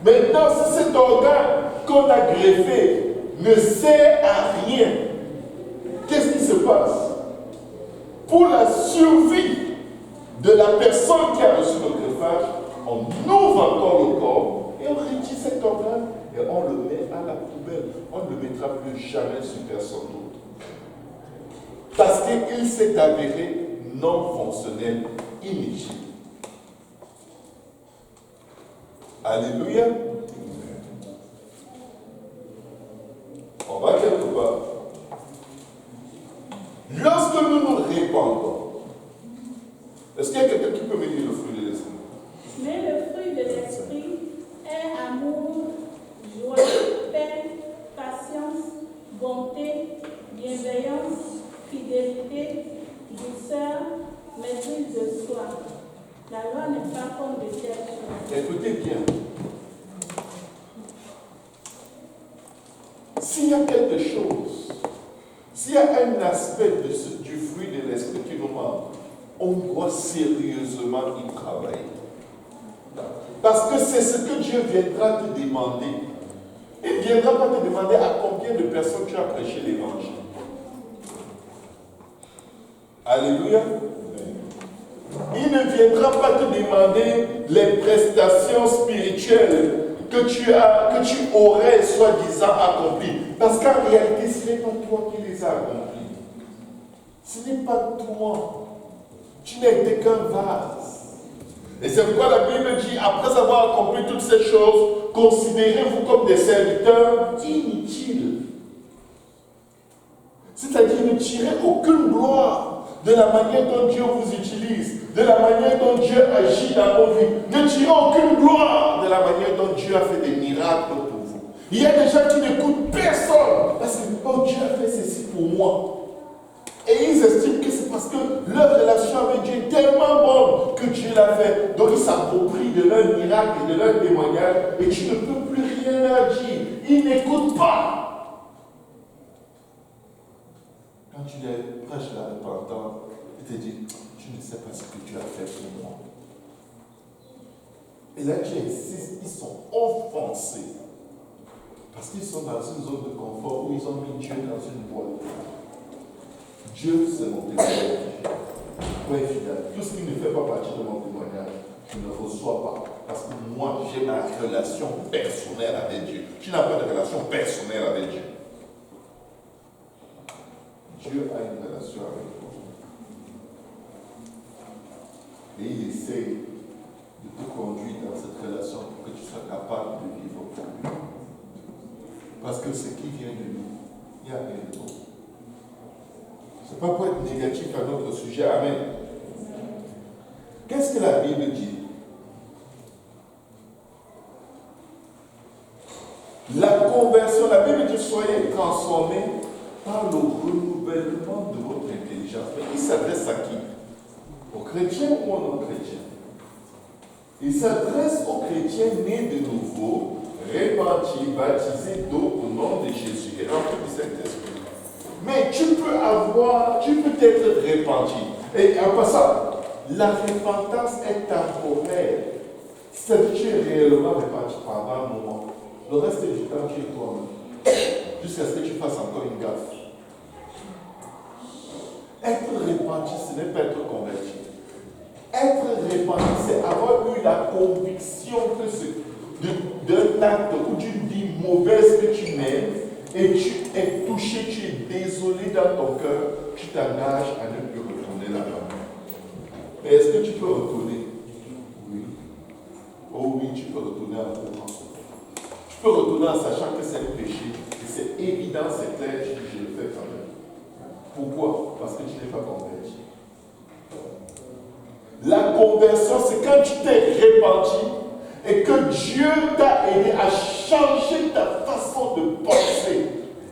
Maintenant, si cet organe qu'on a greffé ne sert à rien, qu'est-ce qui se passe? Pour la survie de la personne qui a reçu le greffage, on ouvre encore le corps et on retire cet organe et on le met à la poubelle. On ne le mettra plus jamais sur personne d'autre. Parce qu'il s'est avéré non fonctionnel, inutile. Alléluia. On va quelque part. Lorsque nous nous répandons, est-ce qu'il y a quelqu'un qui peut me dire le fruit de l'esprit? Mais le fruit de l'esprit est amour, joie, paix, patience, bonté, bienveillance, fidélité, douceur, maîtrise de soi. La loi n'est pas comme de telles choses. Écoutez bien. S'il y a quelque chose, s'il y a un aspect du fruit de l'esprit qui nous manque, on doit sérieusement y travailler. Parce que c'est ce que Dieu viendra te demander. Il ne viendra pas te demander à combien de personnes tu as prêché l'évangile. Alléluia. Il ne viendra pas te demander les prestations spirituelles que tu aurais soi-disant accomplies. Parce qu'en réalité, ce n'est pas toi qui les as accomplies. Ce n'est pas toi. Tu n'as été qu'un vase. Et c'est pourquoi la Bible dit, après avoir accompli toutes ces choses, considérez-vous comme des serviteurs inutiles. C'est-à-dire ne tirez aucune gloire de la manière dont Dieu vous utilise, de la manière dont Dieu agit dans vos vies. Ne tirez aucune gloire de la manière dont Dieu a fait des miracles pour vous. Il y a des gens qui n'écoutent personne parce que oh, Dieu a fait ceci pour moi. Et ils estiment que c'est parce que leur relation avec Dieu est tellement bonne que Dieu l'a fait. Donc ils s'approprient de leur miracle et de leur témoignage et tu ne peux plus rien leur dire. Ils n'écoutent pas. Quand tu les prêches la repentance, ils te disent, je ne sais pas ce que tu as fait pour moi. Et là tu insistes, ils sont offensés. Parce qu'ils sont dans une zone de confort où ils ont mis Dieu dans une boîte. Dieu, c'est mon témoignage. Point final. Tout ce qui ne fait pas partie de mon témoignage, je ne reçois pas. Parce que moi, j'ai ma relation personnelle avec Dieu. Tu n'as pas de relation personnelle avec Dieu. Dieu a une relation avec toi. Et il essaie de te conduire dans cette relation pour que tu sois capable de vivre pour lui. Parce que ce qui vient de nous, il y a rien d'autre. Ce n'est pas pour être négatif à notre sujet. Amen. Qu'est-ce que la Bible dit? La conversion, la Bible dit soyez transformés par le renouvellement de votre intelligence. Mais il s'adresse à qui? Aux chrétiens ou aux non-chrétiens? Il s'adresse aux chrétiens nés de nouveau, repentis, baptisés d'eau au nom de Jésus et remplis du Saint-Esprit. Mais tu peux être repenti. Et en passant, la repentance est temporaire. C'est-à-dire que tu es réellement repenti pendant un moment. Le reste du temps, tu es toi-même. Jusqu'à ce que tu fasses encore une gaffe. Être repenti, ce n'est pas être converti. Être repenti, c'est avoir eu la conviction que d'un acte ou d'une vie mauvaise que tu mènes, et tu es touché, tu es désolé dans ton cœur, tu t'engages à ne plus retourner là-bas. Mais est-ce que tu peux retourner? Oui. Oh oui, tu peux retourner en courant. Tu peux retourner en sachant que c'est le péché. Et c'est évident, c'est clair, je le fais quand même. Pourquoi? Parce que tu n'es pas converti. La conversion, c'est quand tu t'es repenti et que Dieu t'a aidé à changer ta façon de penser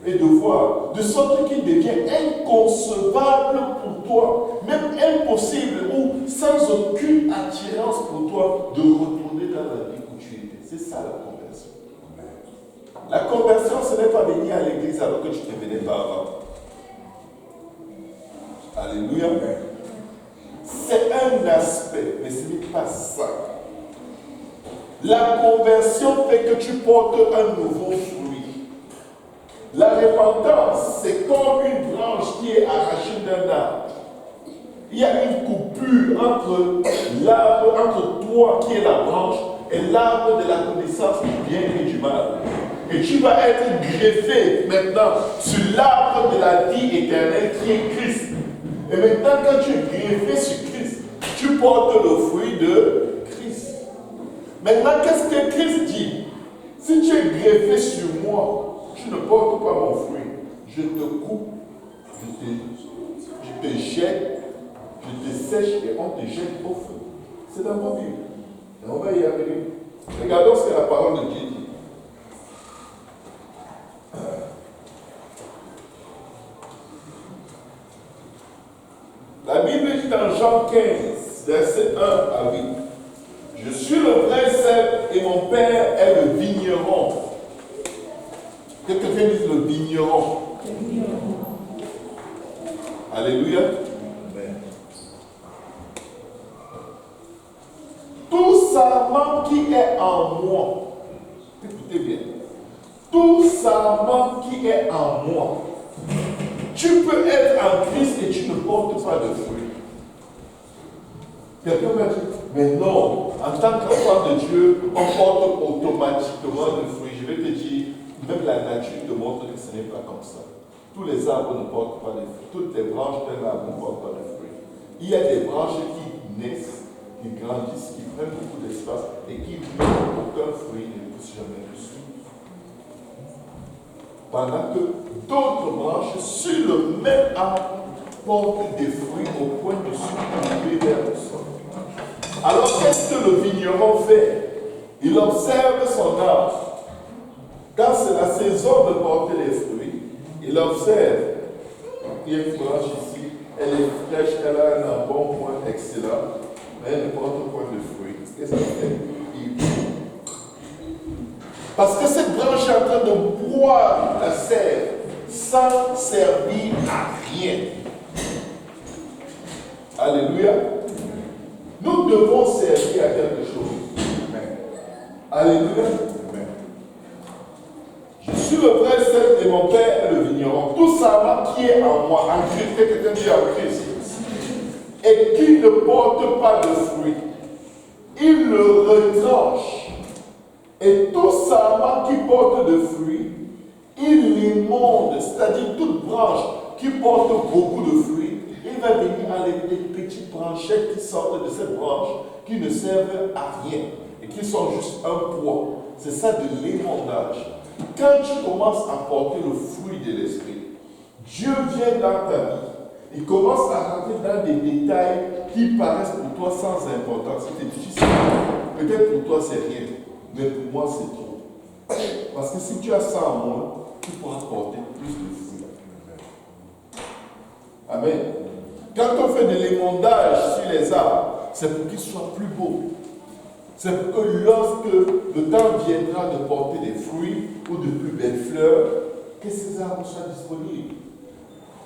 et de voir, de sorte qu'il devient inconcevable pour toi, même impossible ou sans aucune attirance pour toi de retourner dans la vie où tu étais. C'est ça la conversion. La conversion, ce n'est pas venir à l'église alors que tu ne venais pas avant. Alléluia. C'est un aspect, mais ce n'est pas ça. La conversion fait que tu portes un nouveau fruit. La repentance, c'est comme une branche qui est arrachée d'un arbre. Il y a une coupure entre l'arbre, entre toi qui est la branche, et l'arbre de la connaissance du bien et du mal. Et tu vas être greffé maintenant sur l'arbre de la vie éternelle qui est Christ. Et maintenant, quand tu es greffé sur Christ, tu portes le fruit de Christ. Maintenant, qu'est-ce que Christ dit? Si tu es greffé sur moi, tu ne portes pas mon fruit. Je te coupe, je te jette, je te sèche et on te jette au feu. C'est dans ma Bible. Et on va y arriver. Regardons ce que la parole de Dieu dit. La Bible dit dans Jean 15, verset 1 à 8. Je suis le vrai cep et mon père est le vigneron. Que quelqu'un dise le vigneron. Alléluia. Amen. Tout sarment qui est en moi, écoutez bien, tout sarment qui est en moi, tu peux être en Christ et tu ne portes pas de fruits. Quelqu'un m'a dit, mais non, en tant qu'enfant de Dieu, on porte automatiquement de fruits. Je vais te dire, même la nature te montre que ce n'est pas comme ça. Tous les arbres ne portent pas de fruits. Toutes les branches d'un arbre ne portent pas de fruits. Il y a des branches qui naissent, qui grandissent, qui prennent beaucoup d'espace et qui n'ont aucun fruit et ne poussent jamais dessus. Pendant que d'autres branches sur le même arbre portent des fruits au point de s'oublier vers le sol. Alors qu'est-ce que le vigneron fait? Il observe son arbre. Quand c'est la saison de porter les fruits, il observe. Il y a une branche ici, elle est fraîche, elle a un embonpoint excellent, mais elle ne porte point de fruits. Qu'est-ce qu'il fait? Il coupe. Parce que cette branche est en train de boire la sève sans servir à rien. Alléluia. Nous devons servir à quelque chose. Amen. Alléluia. Amen. Je suis le vrai cep et mon père est le vigneron. Tout ça qui est en moi, en Christ, quelqu'un dit en Christ, et qui ne porte pas de fruits, il le retranche. Et tout sarment qui porte de fruits, il l'émonde, c'est-à-dire toute branche qui porte beaucoup de fruits, il va venir enlever des petites branchettes qui sortent de cette branche, qui ne servent à rien et qui sont juste un poids. C'est ça de l'émondage. Quand tu commences à porter le fruit de l'esprit, Dieu vient dans ta vie. Il commence à rentrer dans des détails qui paraissent pour toi sans importance. C'est difficile. Peut-être pour toi c'est rien. Mais pour moi, c'est trop. Parce que si tu as ça en moins, tu pourras porter plus de fruits. Amen. Quand on fait de l'émondage sur les arbres, c'est pour qu'ils soient plus beaux. C'est pour que lorsque le temps viendra de porter des fruits ou de plus belles fleurs, que ces arbres soient disponibles.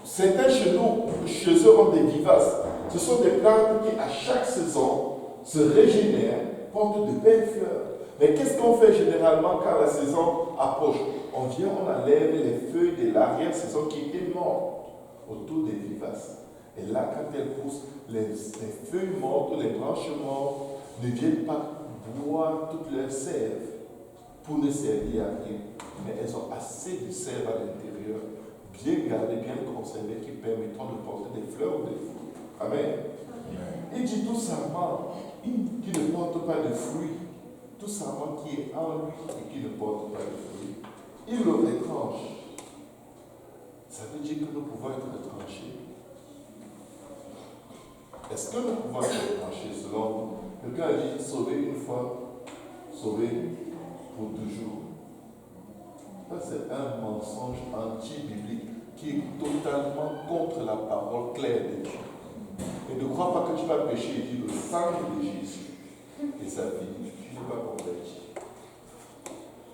Certains chez eux ont des vivaces. Ce sont des plantes qui, à chaque saison, se régénèrent, portent de belles fleurs. Mais qu'est-ce qu'on fait généralement quand la saison approche? On vient, on enlève les feuilles de l'arrière-saison qui étaient mortes autour des vivaces. Et là, quand elles poussent, les feuilles mortes, les branches mortes ne viennent pas boire toute leur sève pour ne servir à rien. Mais elles ont assez de sève à l'intérieur, bien gardées, bien conservées, qui permettront de porter des fleurs ou des fruits. Amen. Il dit tout sarment qui ne porte pas de fruits, tout sarment qui est en lui et qui ne porte pas de fruits, il le retranche. Ça veut dire que nous pouvons être retranchés. Est-ce que nous pouvons être retranchés selon nous? Quelqu'un a dit sauver une fois, sauver pour toujours. Ça, c'est un mensonge anti-biblique qui est totalement contre la parole claire de Dieu. Et ne crois pas que tu vas pécher et dire le sang de Jésus. Et ça finit. Tu n'es pas converti.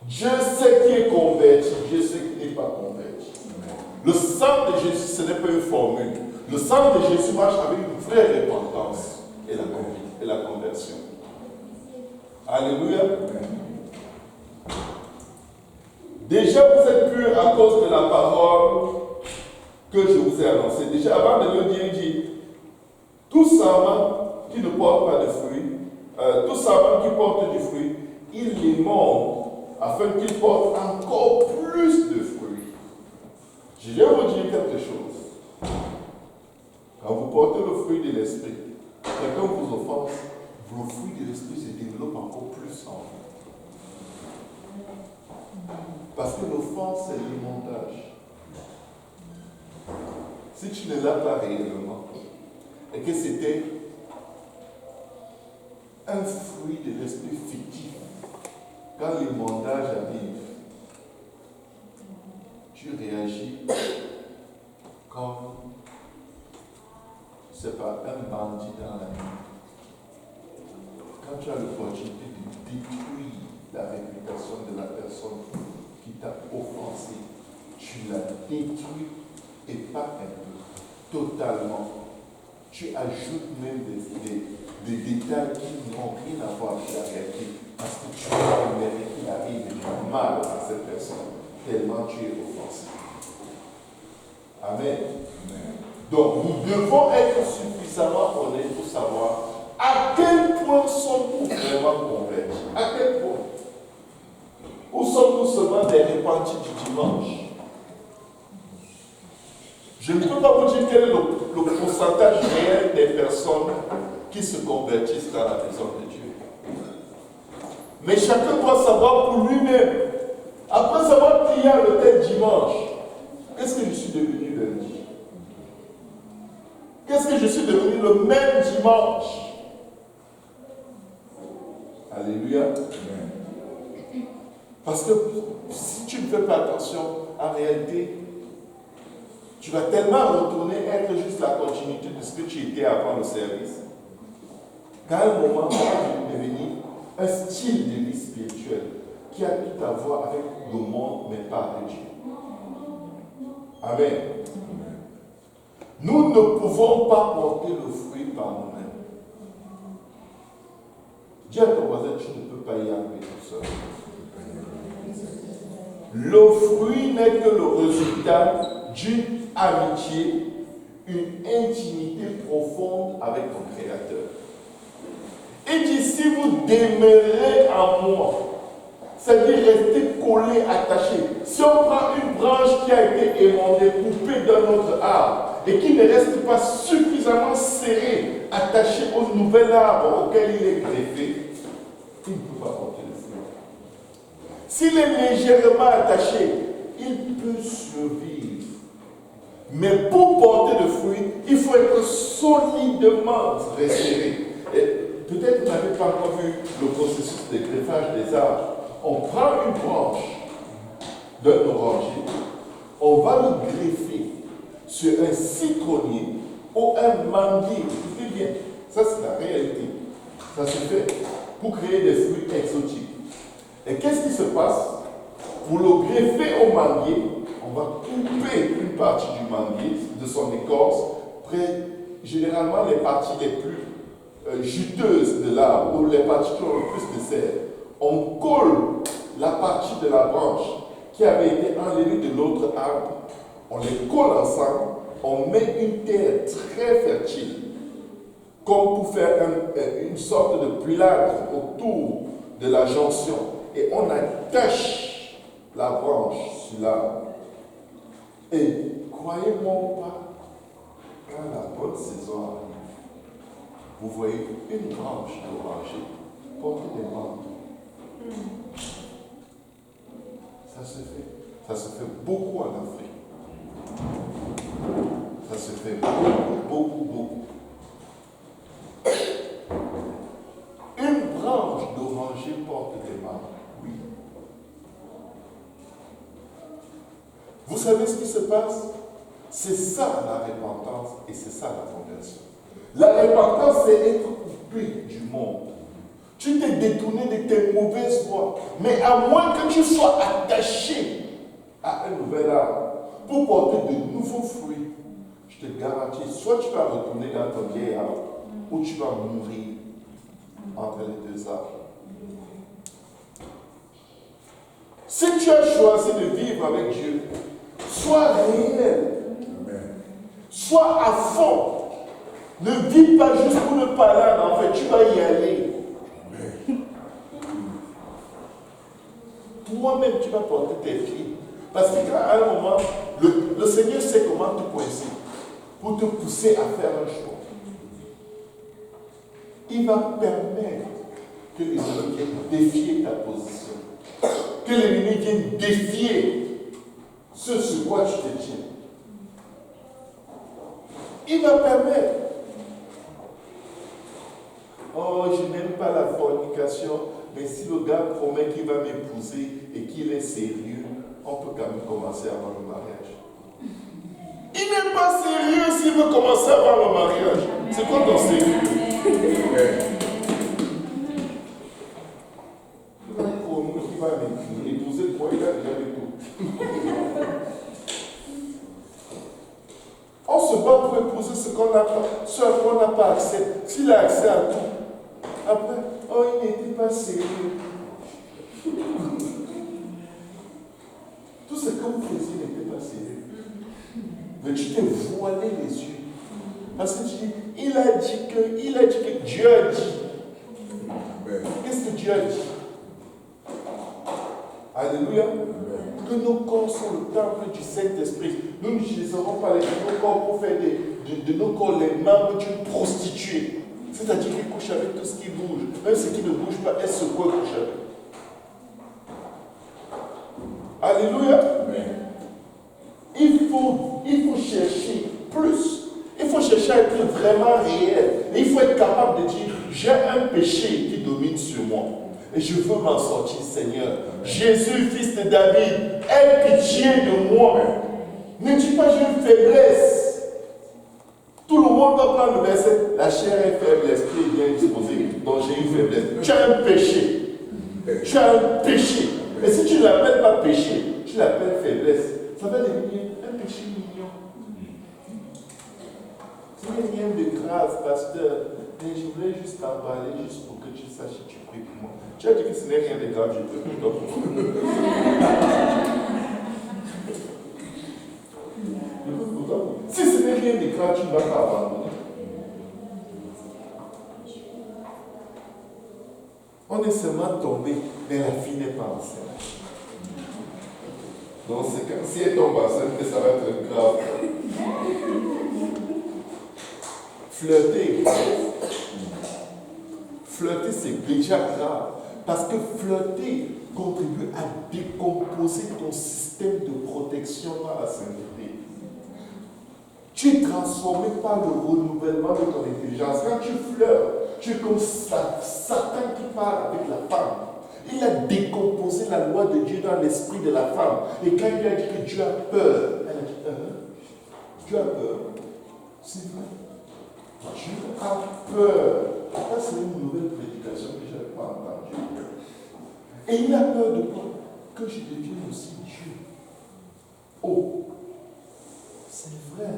Dieu sait qui est converti, Dieu sait qui n'est pas converti. Le sang de Jésus, ce n'est pas une formule. Le sang de Jésus marche avec une vraie repentance et la conversion. Alléluia. Alléluia. Déjà, vous êtes purs à cause de la parole que je vous ai annoncée. Déjà, avant de le dire, il dit, tout sarment qui ne porte pas de fruits, tout sarment qui porte du fruit, il les monte afin qu'il porte encore plus de fruits. Je viens vous dire quelque chose. Quand vous portez le fruit de l'esprit, quelqu'un vous offense, le fruit de l'esprit se développe encore plus en vous. Parce que l'offense, c'est l'immontage. Si tu ne l'as pas réellement, et que c'était un fruit de l'esprit fictif, quand l'immondage arrive, tu réagis comme, je ne sais pas, un bandit dans la nuit. Quand tu as l'opportunité de détruire la réputation de la personne qui t'a offensé, tu la détruis et pas un peu, totalement. Tu ajoutes même des détails qui n'ont rien à voir avec la réalité parce que tu aimerais qu'il arrive du mal à cette personne tellement tu es offensé. Amen. Donc nous devons être suffisamment honnêtes pour savoir à quel point sommes-nous vraiment convertis. À quel point? Ou sommes-nous seulement des repentis du dimanche? Je ne peux pas vous dire quel est le pourcentage réel des personnes qui se convertissent dans la maison de Dieu. Mais chacun doit savoir pour lui-même. Après avoir prié à l'hôtel dimanche, qu'est-ce que je suis devenu lundi? Qu'est-ce que je suis devenu le même dimanche? Alléluia. Parce que si tu ne fais pas attention, en réalité, tu vas tellement retourner être juste la continuité de ce que tu étais avant le service. Qu'à un moment, tu vas devenir un style de vie spirituelle qui a tout à voir avec le monde, mais pas avec Dieu. Amen. Nous ne pouvons pas porter le fruit par nous-mêmes. Dis à ton voisin, tu ne peux pas y arriver tout seul. Le fruit n'est que le résultat d'une amitié, une intimité profonde avec ton Créateur. Il dit, si vous demeurez en moi, c'est-à-dire rester collé, attaché. Si on prend une branche qui a été émondée, coupée d'un autre arbre, et qui ne reste pas suffisamment serré, attaché au nouvel arbre auquel il est greffé, il ne peut pas porter le fruit. S'il est légèrement attaché, il peut survivre. Mais pour porter le fruit, il faut être solidement resserré. Peut-être que vous n'avez pas encore vu le processus de greffage des arbres. On prend une branche d'un oranger, on va le greffer sur un citronnier ou un manguier. Écoutez bien, ça c'est la réalité. Ça se fait pour créer des fruits exotiques. Et qu'est-ce qui se passe? Pour le greffer au manguier, on va couper une partie du manguier, de son écorce, généralement les parties les plus juteuses de l'arbre ou les parties qui ont le plus de sel. On colle la partie de la branche qui avait été enlevée de l'autre arbre, on les colle ensemble, on met une terre très fertile, comme pour faire une sorte de plâtre autour de la jonction, et on attache la branche sur l'arbre. Et croyez-moi ou pas, quand la bonne saison arrive, vous voyez une branche d'oranger porter des mangues. Ça se fait beaucoup en Afrique. Ça se fait beaucoup. Une branche d'oranger porte des mangues, oui. Vous savez ce qui se passe? C'est ça la repentance et c'est ça la conversion. La repentance, c'est être coupé du monde. Tu t'es détourné de tes mauvaises voies. Mais à moins que tu sois attaché à un nouvel arbre pour porter de nouveaux fruits, je te garantis, soit tu vas retourner dans ton vieil arbre, ou tu vas mourir entre les deux arbres. Si tu as choisi de vivre avec Dieu, sois réel. Sois à fond. Ne vis pas juste pour ne pas aller en enfer, tu vas y aller. Toi-même, tu vas porter tes pieds. Parce qu'à un moment, le Seigneur sait comment te coincer pour te pousser à faire un choix. Il va permettre que les ennemis viennent défier ta position. Que l'ennemi vienne défier ce sur quoi tu te tiens. Il va permettre. Oh, je n'aime pas la fornication, mais si le gars promet qu'il va m'épouser et qu'il est sérieux, on peut quand même commencer avant le mariage. Il n'est pas sérieux s'il veut commencer avant le mariage. C'est quoi ton sérieux? Il va promettre qu'il va m'épouser, quoi, il a déjà vu tout. On se bat pour épouser ce qu'on n'a pas, ce à quoi on n'a pas accès. S'il a accès à tout, après, oh, il n'était pas sérieux. Tout ce que vous faisiez n'était pas sérieux. Mais tu t'es voilé les yeux. Parce que tu dis, il a dit que Dieu a dit. Qu'est-ce que Dieu a dit? Alléluia. Que nos corps sont le temple du Saint-Esprit. Nous n'utiliserons pas nos corps pour faire de nos corps les membres d'une prostituée. C'est-à-dire qu'elle couche avec tout ce qui bouge. Même ce qui ne bouge pas, elle se couche avec. Alléluia. Il faut chercher plus. Il faut chercher à être vraiment réel. Et il faut être capable de dire, j'ai un péché qui domine sur moi. Et je veux m'en sortir, Seigneur. Jésus, fils de David, aie pitié de moi. Ne dis pas j'ai une faiblesse. Tout le monde va prendre le verset. La chair est faible, l'esprit est bien disposé. Donc j'ai une faiblesse. Tu as un péché. Tu as un péché. Et si tu ne l'appelles pas péché, tu l'appelles faiblesse. Ça va devenir un péché mignon. Ce n'est rien de grave, pasteur. Mais je voulais juste t'en parler, juste pour que tu saches que tu pries pour moi. Tu as dit que ce n'est rien de grave, je prie pour toi. Si ce n'est rien de grave, tu ne vas pas abandonner. On est seulement tombé, mais la fille n'est pas enceinte. Donc c'est comme si elle tombe enceinte, ça va être grave. Flirter. Flirter, c'est déjà grave. Parce que flirter contribue à décomposer ton système de protection dans la sainteté. Tu es transformé par le renouvellement de ton intelligence. Quand tu flirtes, tu es comme Satan qui parle avec la femme. Il a décomposé la loi de Dieu dans l'esprit de la femme. Et quand il a dit que Dieu a peur, elle a dit, Dieu a peur. C'est vrai. Dieu a peur. Ça, c'est une nouvelle prédication que je n'avais pas entendue. Et il a peur de quoi? Que je devienne aussi Dieu. Oh, c'est vrai.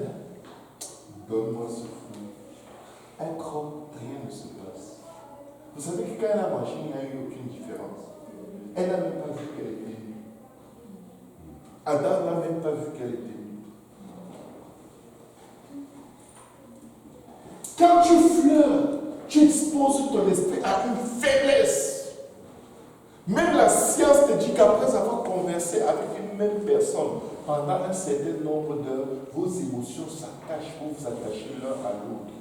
Donne-moi ce fruit. Elle croque, rien ne se passe. Vous savez que quand elle a mangé, il n'y a eu aucune différence. Elle n'a même pas vu qu'elle était nue. Adam n'a même pas vu qu'elle était nue. Quand tu flirtes, tu exposes ton esprit à une faiblesse. Même la science te dit qu'après avoir conversé avec une même personne pendant un certain nombre d'heures, vos émotions s'attachent pour vous attacher l'un à l'autre.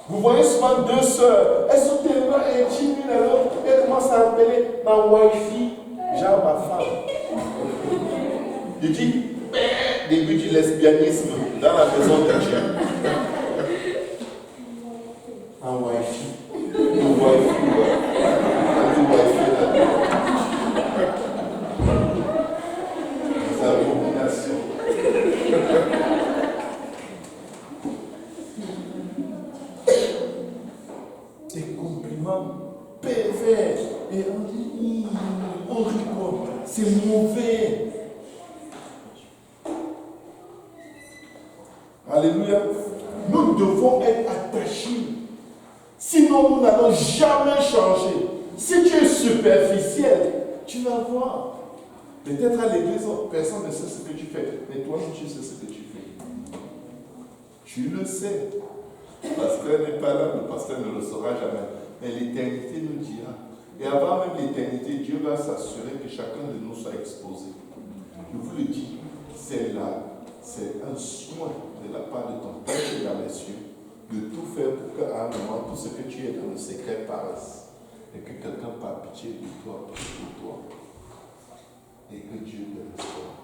Vous voyez souvent deux sœurs, elles sont tellement intimes l'une à l'autre, elles commencent à appeler ma wifi, genre ma femme. Je dis, début du lesbianisme dans la maison de Dieu. Un wifi. Une wifi, une wifi là. Des abominations. Des compliments pervers. Et on dit, on rigole. C'est mauvais. Alléluia. Nous devons être attachés. Sinon, nous n'allons jamais changer. Si tu es superficiel, Tu vas voir. Peut-être à l'église, personne ne sait ce que tu fais, mais toi, tu sais ce que tu fais. Tu le sais. Le pasteur n'est pas là, le pasteur ne le saura jamais. Mais l'éternité nous dira. Et avant même l'éternité, Dieu va s'assurer que chacun de nous soit exposé. Je vous le dis, c'est un soin de la part de ton Père qui est dans les cieux, de tout faire pour qu'à un moment, tout ce que tu es dans le secret paraisse. Et que quelqu'un par pitié de toi, prie pour toi. Et que Dieu te restaure.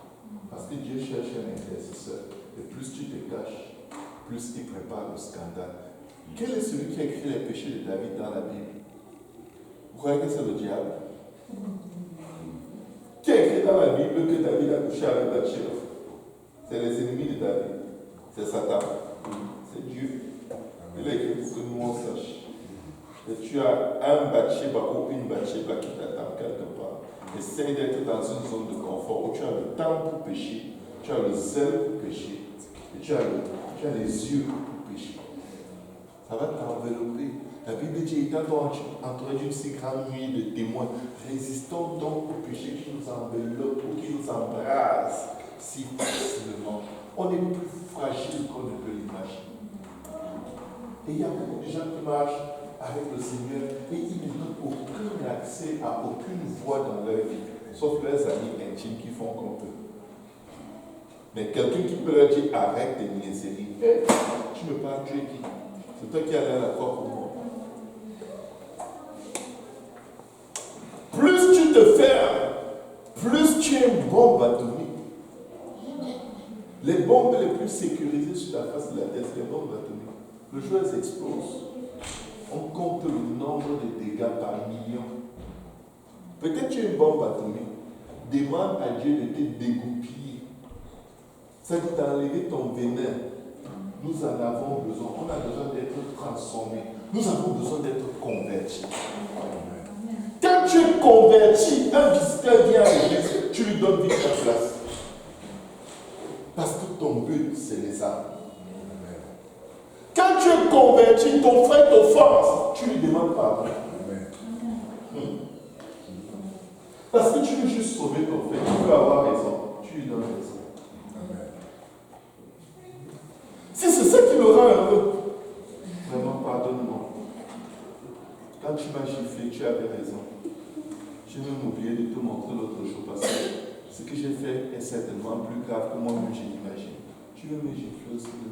Parce que Dieu cherche un intercesseur. Et plus tu te caches, plus il prépare le scandale. Quel est celui qui a écrit les péchés de David dans la Bible? Vous croyez que c'est le diable? Qui a écrit dans la Bible que David a couché avec Bathsheba? C'est les ennemis de David. C'est Satan. C'est Dieu. Il a écrit pour que nous on sache. Et tu as un Bathsheba ou une Bathsheba qui t'attend quelque part. Essaye d'être dans une zone de confort où tu as le temps pour pécher, tu as le zèle pour pécher, et tu as les yeux pour pécher. Ça va t'envelopper. La Bible dit, étant entouré d'une si grande nuit de témoins, résistons donc au péché qui nous enveloppe ou qui nous embrase si facilement. On est plus fragile qu'on ne peut l'imaginer. Et il y a beaucoup de gens qui marchent avec le Seigneur et ils n'ont aucun accès à aucune voie dans leur vie, sauf leurs amis intimes qui font comme eux. Mais quelqu'un qui peut leur dire arrête tes niaiseries. Hey, tu me parles, tu es qui? C'est toi qui allais à la croix pour moi. Plus tu te fermes, plus tu es une bombe atomique. Les bombes les plus sécurisées sur la face de la terre, c'est les bombes atomiques. Le jour elles explosent. On compte le nombre de dégâts par million. Peut-être tu es une bombe atomique. Demande à Dieu de te dégoupiller. C'est d'enlever ton venin. Nous en avons besoin. On a besoin d'être transformés. Nous avons besoin d'être convertis. Quand tu es converti, un visiteur vient à l'église, tu lui donnes vite ta place. Parce que ton but, c'est les âmes. Quand tu es converti, ton frère t'offense, tu lui demandes pardon. Parce que tu veux juste sauver ton frère, tu veux avoir raison, tu lui donnes raison. Si c'est ça qui le rend heureux, vraiment pardonne-moi. Quand tu m'as giflé, tu avais raison. J'ai même oublié de te montrer l'autre chose parce que ce que j'ai fait est certainement plus grave que moi-même je l'imagine. Tu veux me gifler aussi de